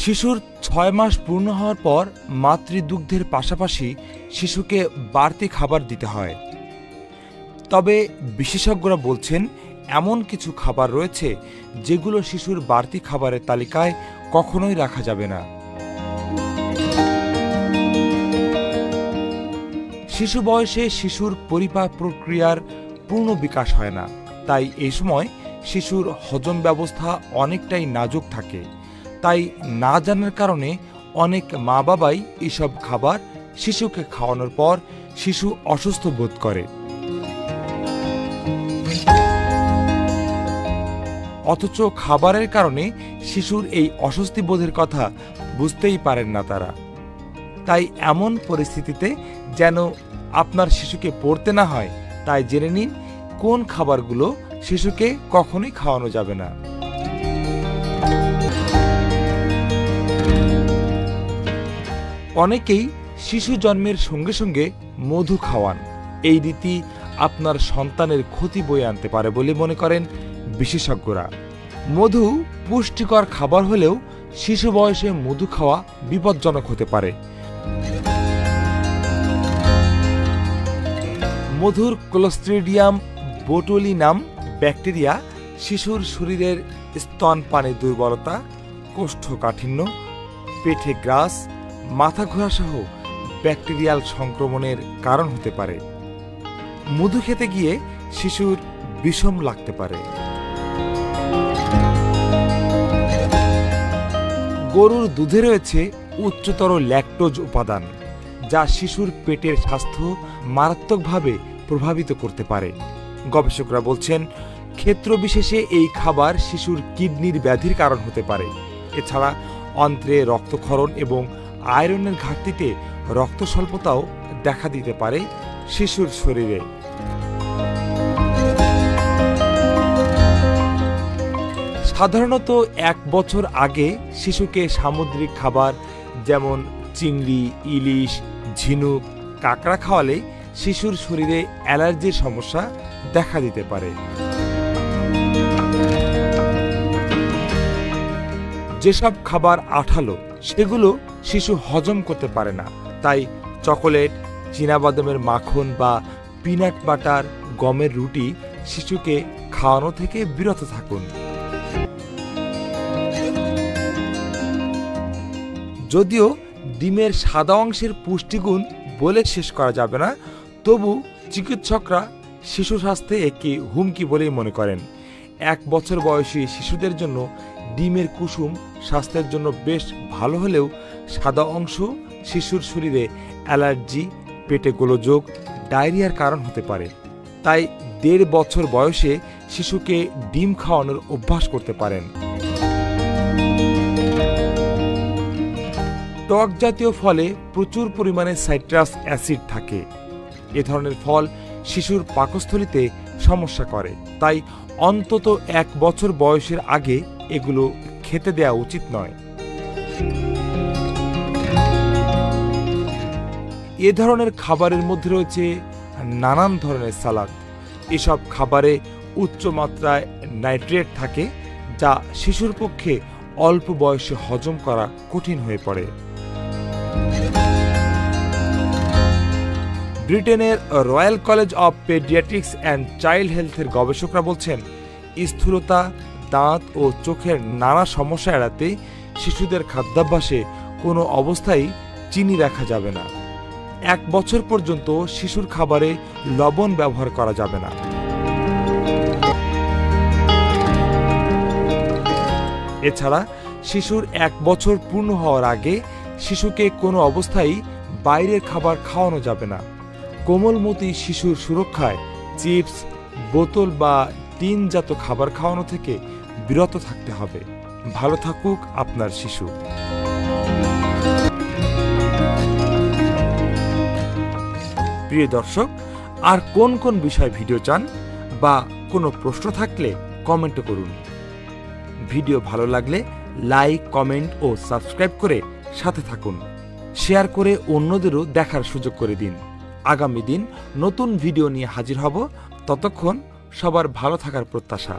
শিশুর ৬ মাস পূর্ণ হওয়ার পর মাতৃদুগ্ধের পাশাপাশি শিশুকে বাড়তি খাবার দিতে হয়। তবে বিশেষজ্ঞরা বলছেন এমন কিছু খাবার রয়েছে যেগুলো শিশুর বাড়তি খাবারের তালিকায় কখনোই রাখা যাবে না। শিশু বয়সে শিশুর পরিপাক প্রক্রিয়ার পূর্ণ বিকাশ হয় না, তাই এই সময় শিশুর হজম ব্যবস্থা অনেকটাই নাজুক থাকে। তাই না জানার কারণে অনেক মা বাবাই এসব খাবার শিশুকে খাওয়ানোর পর শিশু অসুস্থ বোধ করে। অথচ খাবারের কারণে শিশুর এই অস্বস্তি বোধের কথা বুঝতেই পারেন না তারা। তাই এমন পরিস্থিতিতে যেন আপনার শিশুকে পড়তে না হয়, তাই জেনে নিন কোন খাবারগুলো শিশুকে কখনোই খাওয়ানো যাবে না। অনেকেই শিশু জন্মের সঙ্গে সঙ্গে মধু খাওয়ান। এই রীতি আপনার সন্তানের ক্ষতি বয়ে আনতে পারে বলে মনে করেন বিশেষজ্ঞরা। মধু পুষ্টিকর খাবার হলেও শিশু বয়সে মধু খাওয়া বিপজ্জনক হতে পারে। মধুর ক্লোস্ট্রিডিয়াম বোটুলিনাম ব্যাকটেরিয়া শিশুর শরীরের স্তনপানে দুর্বলতা, কোষ্ঠকাঠিন্য, পেটে গ্রাস, মাথা ঘোরা সহ ব্যাকটেরিয়াল সংক্রমণের কারণ হতে পারে। মধু খেতে গিয়ে শিশুর বিষম লাগতে পারে। গরুর দুধে রয়েছে উচ্চতর ল্যাকটোজ উপাদান, যা শিশুর পেটের স্বাস্থ্য মারাত্মকভাবে প্রভাবিত করতে পারে। গবেষকরা বলছেন ক্ষেত্রবিশেষে এই খাবার শিশুর কিডনির ব্যাধির কারণ হতে পারে। এছাড়া অন্ত্রে রক্তক্ষরণ এবং আয়রনের ঘাটতিতে রক্ত স্বল্পতাও দেখা দিতে পারে শিশুর শরীরে। সাধারণত ১ বছর আগে শিশুকে সামুদ্রিক খাবার যেমন চিংড়ি, ইলিশ, ঝিনুক, কাঁকড়া খাওয়ালে শিশুর শরীরে অ্যালার্জির সমস্যা দেখা দিতে পারে। যেসব খাবার আঠালো সেগুলো শিশু হজম করতে পারে না, তাই চকোলেট, চীনাবাদামের মাখন বা পিনাট বাটার, গমের রুটি শিশুকে খাওয়ানো থেকে বিরত থাকুন। যদিও ডিমের সাদা অংশের পুষ্টিগুণ বলে শেষ করা যাবে না, তবু চিকিৎসকরা শিশু স্বাস্থ্যে একটি হুমকি বলেই মনে করেন। ১ বছর বয়সী শিশুদের জন্য ডিমের কুসুম স্বাস্থ্যের জন্য বেশ ভালো হলেও সাদা অংশ শিশুর শরীরে অ্যালার্জি, পেটে গোলযোগ, ডায়রিয়ার কারণ হতে পারে। তাই ১.৫ বছর বয়সে শিশুকে ডিম খাওয়ানোর অভ্যাস করতে পারেন। টক জাতীয় ফলে প্রচুর পরিমাণে সাইট্রাস অ্যাসিড থাকে। এ ধরনের ফল শিশুর পাকস্থলীতে সমস্যা করে, তাই অন্তত ১ বছর বয়সের আগে এগুলো খেতে দেওয়া উচিত নয়। এ ধরনের খাবারের মধ্যে রয়েছে নানান ধরনের সালাদ। এসব খাবারে উচ্চ মাত্রায় নাইট্রেট থাকে, যা শিশুর পক্ষে অল্প বয়সে হজম করা কঠিন হয়ে পড়ে। ব্রিটেনের royal college of paediatrics and child হেলথের গবেষকরা বলছেন স্থূলতা, দাঁত ও চোখের নানা সমস্যা এড়াতে শিশুদের খাদ্যাভ্যাসে কোনো অবস্থায় চিনি রাখা যাবে না। ১ বছর পর্যন্ত শিশুর খাবারে লবণ ব্যবহার করা যাবে না। এছাড়া শিশুর ১ বছর পূর্ণ হওয়ার আগে শিশুকে কোনো অবস্থায় বাইরের খাবার খাওয়ানো যাবে না। কোমলমতি শিশুর সুরক্ষায় চিপস, বোতল বা টিনজাত খাবার খাওয়ানো থেকে বিরত থাকতে হবে। ভালো থাকুক আপনার শিশু। প্রিয় দর্শক, আর কোন কোন বিষয় ভিডিও চান বা কোনো প্রশ্ন থাকলে কমেন্ট করুন। ভিডিও ভালো লাগলে লাইক, কমেন্ট ও সাবস্ক্রাইব করে সাথে থাকুন। শেয়ার করে অন্যদেরও দেখার সুযোগ করে দিন। আগামী দিন নতুন ভিডিও নিয়ে হাজির হব। ততক্ষণ সবার ভালো থাকার প্রত্যাশা।